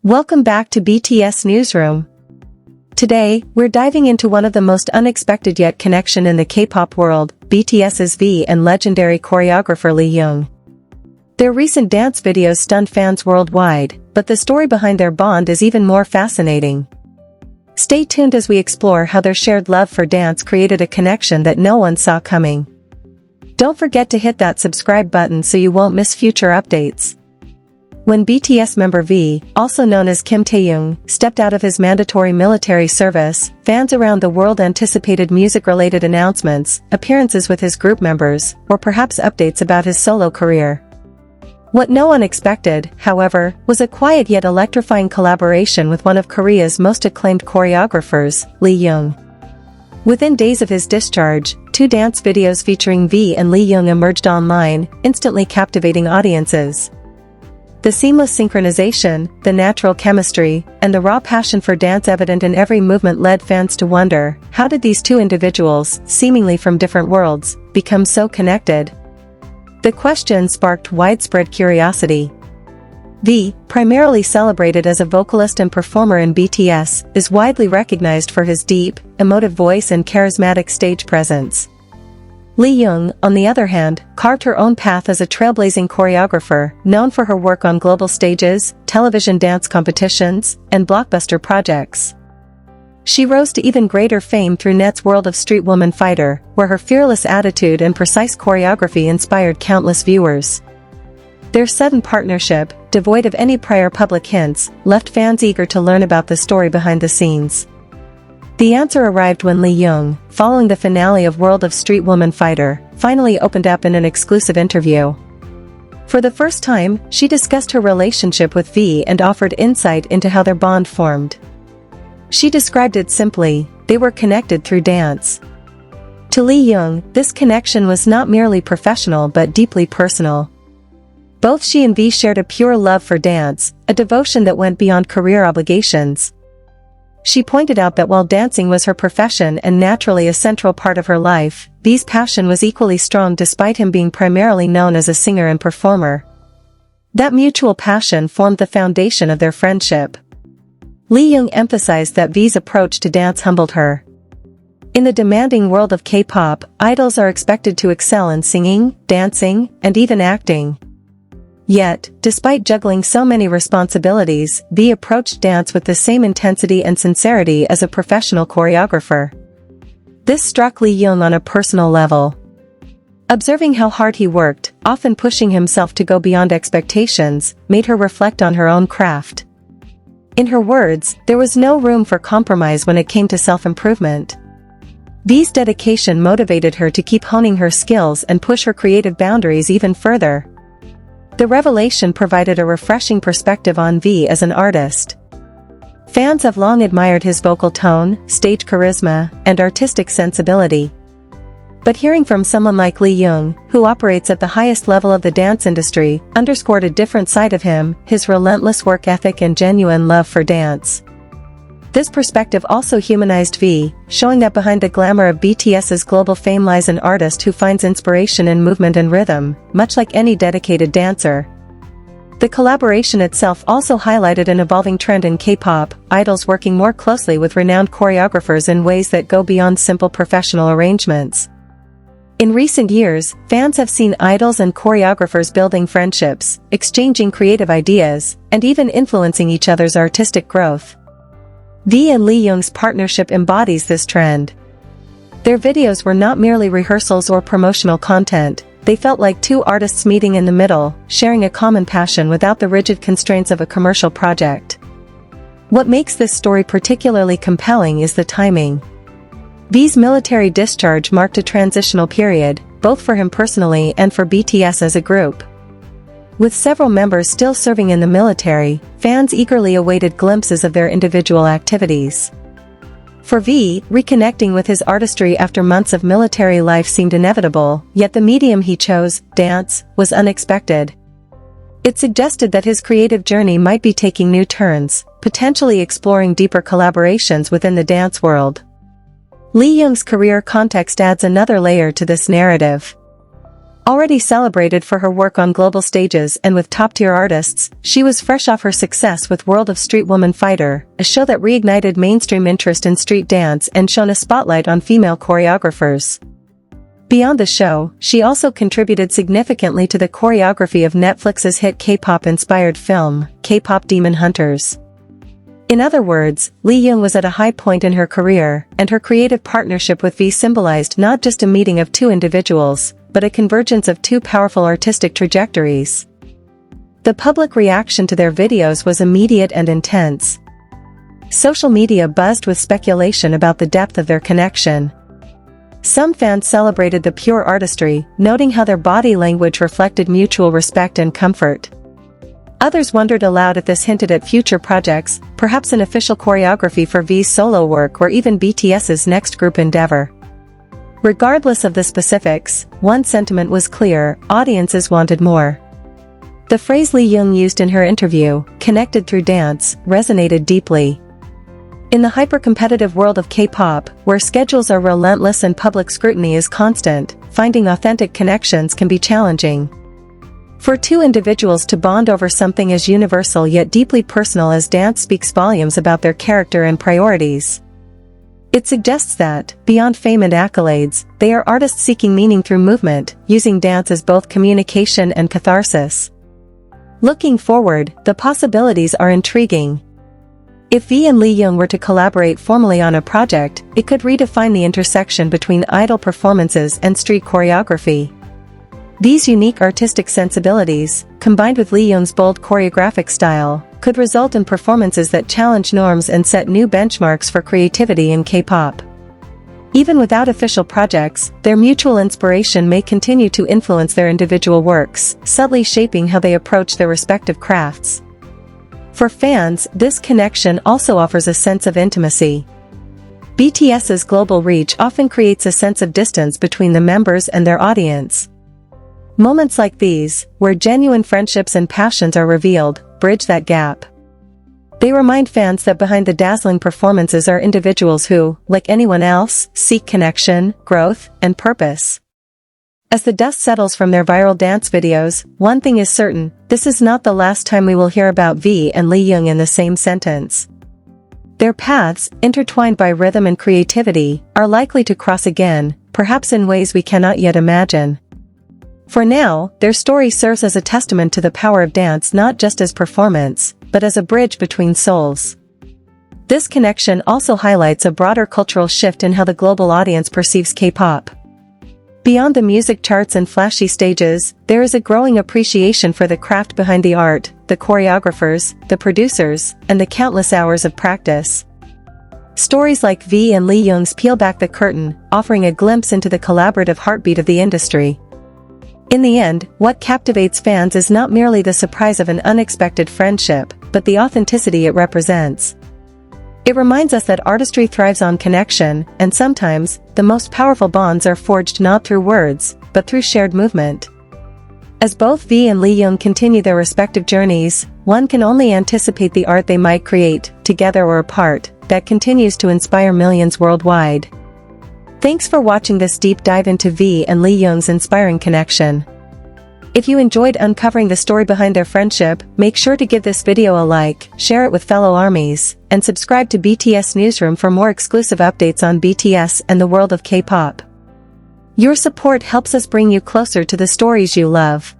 Welcome back to BTS Newsroom. Today, we're diving into one of the most unexpected yet connection in the K-pop world, BTSV and legendary choreographer Lee Jung. Their recent dance videos stunned fans worldwide, but the story behind their bond is even more fascinating. Stay tuned as we explore how their shared love for dance created a connection that no one saw coming. Don't forget to hit that subscribe button so you won't miss future updates. When BTS member V, also known as Kim Taehyung, stepped out of his mandatory military service, fans around the world anticipated music-related announcements, appearances with his group members, or perhaps updates about his solo career. What no one expected, however, was a quiet yet electrifying collaboration with one of Korea's most acclaimed choreographers, Lee Jung. Within days of his discharge, 2 dance videos featuring V and Lee Jung emerged online, instantly captivating audiences. The seamless synchronization, the natural chemistry, and the raw passion for dance evident in every movement led fans to wonder, how did these 2 individuals, seemingly from different worlds, become so connected? The question sparked widespread curiosity. V, primarily celebrated as a vocalist and performer in BTS, is widely recognized for his deep, emotive voice and charismatic stage presence. Lee Jung, on the other hand, carved her own path as a trailblazing choreographer, known for her work on global stages, television dance competitions, and blockbuster projects. She rose to even greater fame through Net's world of Street Woman Fighter, where her fearless attitude and precise choreography inspired countless viewers. Their sudden partnership, devoid of any prior public hints, left fans eager to learn about the story behind the scenes. The answer arrived when Lee Jung, following the finale of World of Street Woman Fighter, finally opened up in an exclusive interview. For the first time, she discussed her relationship with V and offered insight into how their bond formed. She described it simply: they were connected through dance. To Lee Jung, this connection was not merely professional but deeply personal. Both she and V shared a pure love for dance, a devotion that went beyond career obligations. She pointed out that while dancing was her profession and naturally a central part of her life, V's passion was equally strong despite him being primarily known as a singer and performer. That mutual passion formed the foundation of their friendship. Lee Jung emphasized that V's approach to dance humbled her. In the demanding world of K-pop, idols are expected to excel in singing, dancing, and even acting. Yet, despite juggling so many responsibilities, V approached dance with the same intensity and sincerity as a professional choreographer. This struck Lee Jung on a personal level. Observing how hard he worked, often pushing himself to go beyond expectations, made her reflect on her own craft. In her words, there was no room for compromise when it came to self-improvement. V's dedication motivated her to keep honing her skills and push her creative boundaries even further. The revelation provided a refreshing perspective on V as an artist. Fans have long admired his vocal tone, stage charisma, and artistic sensibility. But hearing from someone like Lee Jung, who operates at the highest level of the dance industry, underscored a different side of him, his relentless work ethic and genuine love for dance. This perspective also humanized V, showing that behind the glamour of BTS's global fame lies an artist who finds inspiration in movement and rhythm, much like any dedicated dancer. The collaboration itself also highlighted an evolving trend in K-pop, idols working more closely with renowned choreographers in ways that go beyond simple professional arrangements. In recent years, fans have seen idols and choreographers building friendships, exchanging creative ideas, and even influencing each other's artistic growth. V and Lee Jung's partnership embodies this trend. Their videos were not merely rehearsals or promotional content, they felt like 2 artists meeting in the middle, sharing a common passion without the rigid constraints of a commercial project. What makes this story particularly compelling is the timing. V's military discharge marked a transitional period, both for him personally and for BTS as a group. With several members still serving in the military, fans eagerly awaited glimpses of their individual activities. For V, reconnecting with his artistry after months of military life seemed inevitable, yet the medium he chose, dance, was unexpected. It suggested that his creative journey might be taking new turns, potentially exploring deeper collaborations within the dance world. Lee Jung's career context adds another layer to this narrative. Already celebrated for her work on global stages and with top-tier artists, she was fresh off her success with World of Street Woman Fighter, a show that reignited mainstream interest in street dance and shone a spotlight on female choreographers. Beyond the show, she also contributed significantly to the choreography of Netflix's hit K-pop-inspired film, K-pop Demon Hunters. In other words, Lee Jung was at a high point in her career, and her creative partnership with V symbolized not just a meeting of two individuals, but a convergence of two powerful artistic trajectories. The public reaction to their videos was immediate and intense. Social media buzzed with speculation about the depth of their connection. Some fans celebrated the pure artistry, noting how their body language reflected mutual respect and comfort. Others wondered aloud if this hinted at future projects, perhaps an official choreography for V's solo work or even BTS's next group endeavor. Regardless of the specifics, one sentiment was clear: audiences wanted more. The phrase Lee Jung used in her interview, "connected through dance," resonated deeply. In the hyper-competitive world of K-pop, where schedules are relentless and public scrutiny is constant, finding authentic connections can be challenging. For two individuals to bond over something as universal yet deeply personal as dance speaks volumes about their character and priorities. It suggests that, beyond fame and accolades, they are artists seeking meaning through movement, using dance as both communication and catharsis. Looking forward, the possibilities are intriguing. If V and Lee Jung were to collaborate formally on a project, it could redefine the intersection between idol performances and street choreography. These unique artistic sensibilities, combined with Lee Jung's bold choreographic style, could result in performances that challenge norms and set new benchmarks for creativity in K-pop. Even without official projects, their mutual inspiration may continue to influence their individual works, subtly shaping how they approach their respective crafts. For fans, this connection also offers a sense of intimacy. BTS's global reach often creates a sense of distance between the members and their audience. Moments like these, where genuine friendships and passions are revealed, bridge that gap. They remind fans that behind the dazzling performances are individuals who, like anyone else, seek connection, growth, and purpose. As the dust settles from their viral dance videos, one thing is certain: this is not the last time we will hear about V and Lee Jung in the same sentence. Their paths, intertwined by rhythm and creativity, are likely to cross again, perhaps in ways we cannot yet imagine. For now, their story serves as a testament to the power of dance not just as performance, but as a bridge between souls. This connection also highlights a broader cultural shift in how the global audience perceives K-pop. Beyond the music charts and flashy stages, there is a growing appreciation for the craft behind the art, the choreographers, the producers, and the countless hours of practice. Stories like V and Lee Jung's peel back the curtain, offering a glimpse into the collaborative heartbeat of the industry. In the end, what captivates fans is not merely the surprise of an unexpected friendship, but the authenticity it represents. It reminds us that artistry thrives on connection, and sometimes, the most powerful bonds are forged not through words, but through shared movement. As both V and Lee Jung continue their respective journeys, one can only anticipate the art they might create, together or apart, that continues to inspire millions worldwide. Thanks for watching this deep dive into V and Lee Jung's inspiring connection. If you enjoyed uncovering the story behind their friendship, make sure to give this video a like, share it with fellow ARMYs, and subscribe to BTS Newsroom for more exclusive updates on BTS and the world of K-pop. Your support helps us bring you closer to the stories you love.